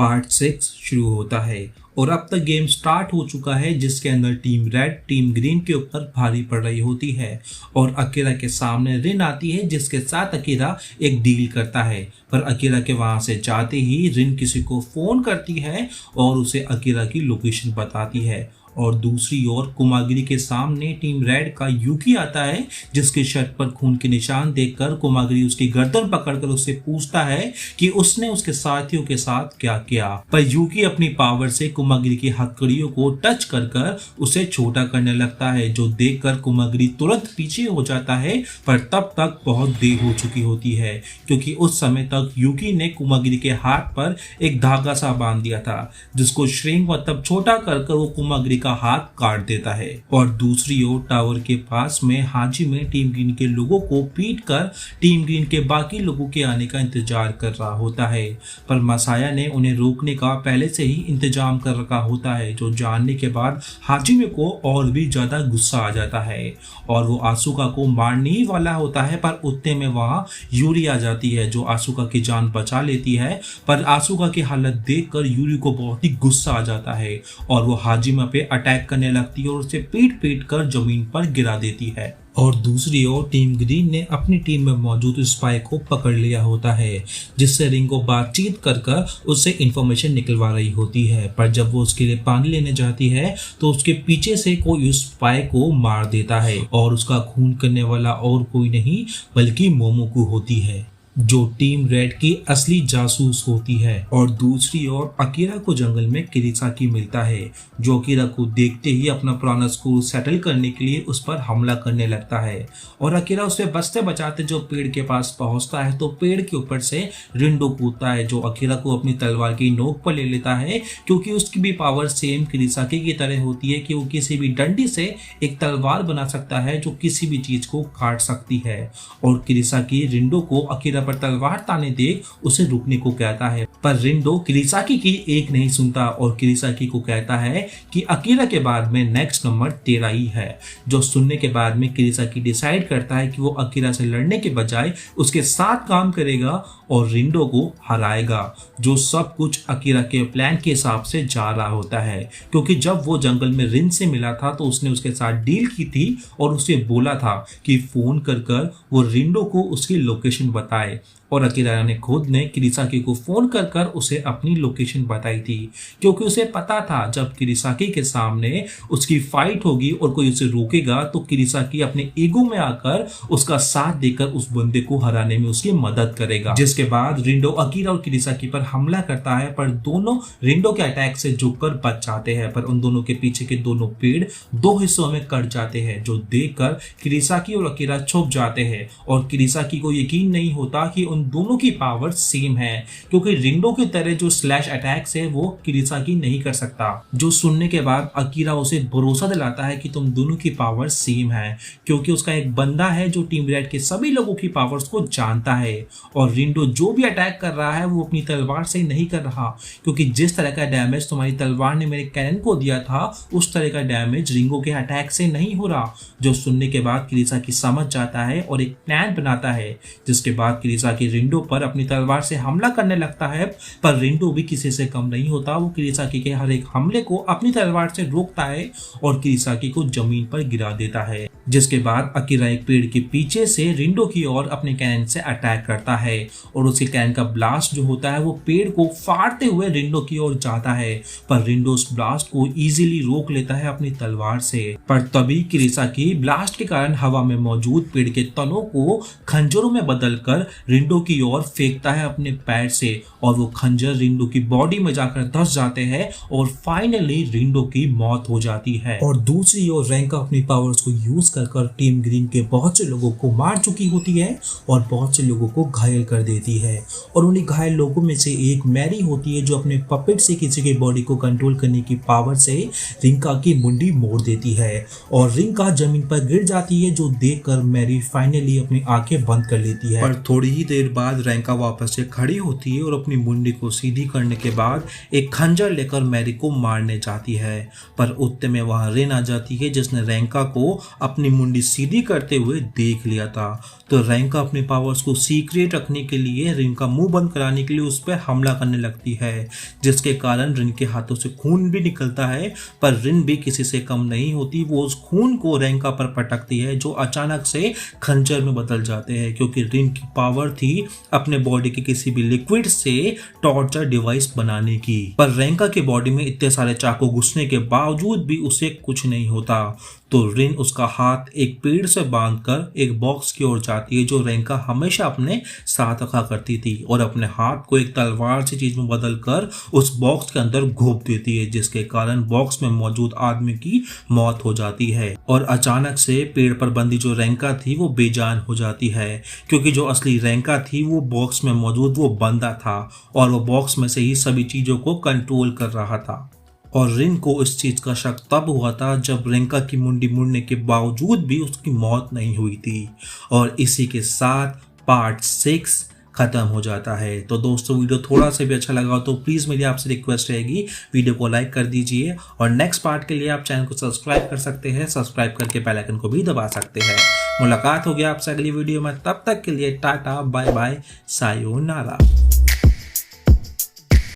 Part 6 शुरू होता है और अब तक गेम स्टार्ट हो चुका है, जिसके अंदर टीम रेड टीम ग्रीन के ऊपर भारी पड़ रही होती है और अकीरा के सामने रिन आती है, जिसके साथ अकीरा एक डील करता है। पर अकीरा के वहां से जाते ही रिन किसी को फोन करती है और उसे अकीरा की लोकेशन बताती है। और दूसरी ओर कुमागिरी के सामने टीम रेड का यूकी आता है, जिसके शर्ट पर खून के निशान देखकर कुमागिरी उसकी गर्दन पकड़कर उससे पूछता है कि उसने उसके साथियों के साथ क्या किया। पर यूकी अपनी पावर से कुमागिरी की हथकड़ियों को टच कर कर उसे छोटा करने लगता है, जो देखकर कुमागिरी तुरंत पीछे हो जाता है। पर तब तक बहुत देर हो चुकी होती है, क्योंकि उस समय तक यूकी ने कुमागिरी के हाथ पर एक धागा सा बांध दिया था, जिसको श्रिंक मतलब छोटा कर वो कुमागिरी का हाथ काट देता है। और दूसरी ओर टावर के पास में हाजी में टीम ग्रीन के लोगों को पीट कर टीम ग्रीन के बाकी लोगों के आने का इंतजार कर रहा होता है। पर मसाया ने उन्हें रोकने का पहले से ही इंतजाम कर रखा होता है, जो जानने के बाद हाजिमे को और भी ज्यादा गुस्सा आ जाता है और वो आसुका को मारने ही वाला होता है। पर उतने में वहां यूरी आ जाती है, जो आसुका की जान बचा लेती है। पर आसुका की हालत देखकर यूरी को बहुत ही गुस्सा आ जाता है और वो हाजिमा पे अटैक करने लगती है और उसे पीट पीट कर जमीन पर गिरा देती है। और दूसरी ओर टीम ग्रीन ने अपनी टीम में मौजूद स्पाई को पकड़ लिया होता है, जिससे रिंग को बातचीत कर कर उससे इंफॉर्मेशन निकलवा रही होती है। पर जब वो उसके लिए पानी लेने जाती है तो उसके पीछे से कोई उस स्पाई को मार देता है और उसका खून करने वाला और कोई नहीं बल्कि मोमोको होती है, जो टीम रेड की असली जासूस होती है। और दूसरी ओर अकीरा को जंगल में किरिसाकी मिलता है, जो अकीरा को देखते ही अपना पुराना स्कूल सेटल करने के लिए उस पर हमला करने लगता है। और अकीरा उसे बचते बचाते जो पेड़ के पास पहुंचता है तो पेड़ के ऊपर से रिंडो कूदता है, जो अकीरा को अपनी तलवार की नोक पर ले लेता है, क्योंकि उसकी भी पावर सेम किरिसाकी की तरह होती है कि वो किसी भी डंडी से एक तलवार बना सकता है जो किसी भी चीज को काट सकती है। और किरिसाकी रिंडो को अकीरा पर तलवार ताने देख उसे रुकने को कहता है, पर रिंडो किरिसाकी की एक नहीं सुनता और किरिसाकी को कहता है कि अकीरा के बाद में नेक्स्ट नंबर तेरा ही है। जो सुनने के बाद में किरिसाकी डिसाइड करता है कि वो अकीरा से लड़ने के बजाय उसके साथ काम करेगा और रिंडो को हराएगा, जो सब कुछ अकीरा के प्लान के हिसाब से जा रहा होता है। क्योंकि जब वो जंगल में रिन से मिला था तो उसने उसके साथ डील की थी और उसे बोला था कि फोन कर वो रिंडो को उसकी लोकेशन बताए। और अकीरा ने खुद ने किरिसाकी को फोन कर उसे अपनी लोकेशन बताई थी, क्योंकि उसे पता था जब किरिसाकी के सामने उसकी फाइट होगी और कोई उसे रोकेगा तो किरिसाकी अपने ईगो में आकर उसका साथ देकर उस बंदे को हराने में उसकी मदद करेगा। जिसके बाद रिंडो अकीरा और किरिसाकी पर हमला करता है, पर दोनों रिंडो के अटैक से झुककर बच जाते हैं। पर उन दोनों के पीछे के दोनों पेड़ दो हिस्सों में कट जाते हैं, जो देखकर किरिसाकी और अकीरा छुप जाते हैं। और किरिसाकी को यकीन नहीं होता कि दोनों की पावर सेम है, क्योंकि रिंडो की तरह जो स्लैश अटैक्स है वो किरिसाकी नहीं कर सकता। जो सुनने के बाद अकीरा उसे भरोसा दिलाता है कि तुम दोनों की पावर सेम है, क्योंकि उसका एक बंदा है जो टीम रेड के सभी लोगों की पावर्स को जानता है। और रिंडो जो भी अटैक कर रहा है वो अपनी तलवार से नहीं कर रहा, क्योंकि जिस तरह का डैमेज तुम्हारी तलवार ने मेरे कैनन को दिया था उस तरह का डैमेज रिंगो के अटैक से नहीं हो रहा। जो सुनने के बाद किरिसाकी समझ जाता है और एक प्लान बनाता है, जिसके बाद किरिसाकी रिंडो पर अपनी तलवार से हमला करने लगता है। पर रिंडो भी किसी से कम नहीं होता, वो किरिसाकी के हर एक हमले को अपनी तलवार से रोकता है और किरिसाकी को जमीन पर गिरा देता है। जिसके बाद अकीरा एक पेड़ के पीछे से रिंडो की ओर अपने कैनन से अटैक करता है और उसके कैनन का ब्लास्ट जो होता है वो पेड़ को फाड़ते हुए रिंडो की ओर जाता है। पर रिंडो उस ब्लास्ट को इजीली रोक लेता है अपनी तलवार से। पर तभी किरिसाकी ब्लास्ट के कारण हवा में मौजूद पेड़ के तनों को खंजरों में बदलकर रिंडो की ओर फेंकता है अपने पैर से, और वो खंजर रिंडो की बॉडी में जाकर धंस जाते हैं और फाइनली रिंडो की मौत हो जाती है। और दूसरी ओर रैंका अपनी पावर्स को यूज कर टीम ग्रीन के बहुत से लोगों को मार चुकी होती है और बहुत से लोगों को घायल कर देती है। और उन्हीं घायल लोगों में से एक मैरी होती है, जो अपने पपेट से किसी की बॉडी को कंट्रोल करने की पावर से रिंका की मुंडी मोड़ देती है और रिंका जमीन पर गिर जाती है, जो देखकर मैरी फाइनली अपनी आंखें बंद कर लेती है। पर थोड़ी ही देर बाद रेंका वापस से खड़ी होती है और अपनी मुंडी को सीधी करने के बाद एक खंजर लेकर मैरी को मारने जाती है, पर उतने में वहां रिन आ जाती है जिसने रेंका को अपनी मुंडी सीधी करते हुए देख लिया था। तो रेंका अपने पावर्स को सीक्रेट रखने के लिए रिन का मुंह बंद कराने के लिए उस पर हमला करने लगती है, जिसके कारण रिन के हाथों से खून भी निकलता है। पर रिन भी किसी से कम नहीं होती, वो उस खून को रेंका पर पटकती है जो अचानक से खंजर में बदल जाते हैं, क्योंकि रिन की पावर थी अपने बॉडी के किसी भी लिक्विड से टॉर्चर डिवाइस बनाने की। पर रेंका की बॉडी में इतने सारे चाकू घुसने के बावजूद भी उसे कुछ नहीं होता। तो रिन उसका हाथ एक पेड़ से बांधकर एक बॉक्स की ओर जाती है जो रेंका हमेशा अपने साथ रखा करती थी, और अपने हाथ को एक तलवार सी चीज में बदलकर उस बॉक्स के अंदर घोंप देती है, जिसके कारण बॉक्स में मौजूद आदमी की मौत हो जाती है। और अचानक से पेड़ पर बंदी जो रेंका थी वो बेजान हो जाती है, क्योंकि जो असली रेंका थी वो बॉक्स में मौजूद वो बंदा था और वो बॉक्स में से ही सभी चीजों को कंट्रोल कर रहा था। और रिन को इस चीज का शक तब हुआ था जब रेंका की मुंडी मुड़ने के बावजूद भी उसकी मौत नहीं हुई थी। और इसी के साथ पार्ट 6 खत्म हो जाता है। तो दोस्तों वीडियो थोड़ा सा भी अच्छा लगा हो तो प्लीज़ मेरी आपसे रिक्वेस्ट रहेगी वीडियो को लाइक कर दीजिए, और नेक्स्ट पार्ट के लिए आप चैनल को सब्सक्राइब कर सकते हैं, सब्सक्राइब करके बेल आइकन को भी दबा सकते हैं। मुलाकात होगी आपसे अगली वीडियो में, तब तक के लिए टाटा बाय बाय सायोनारा।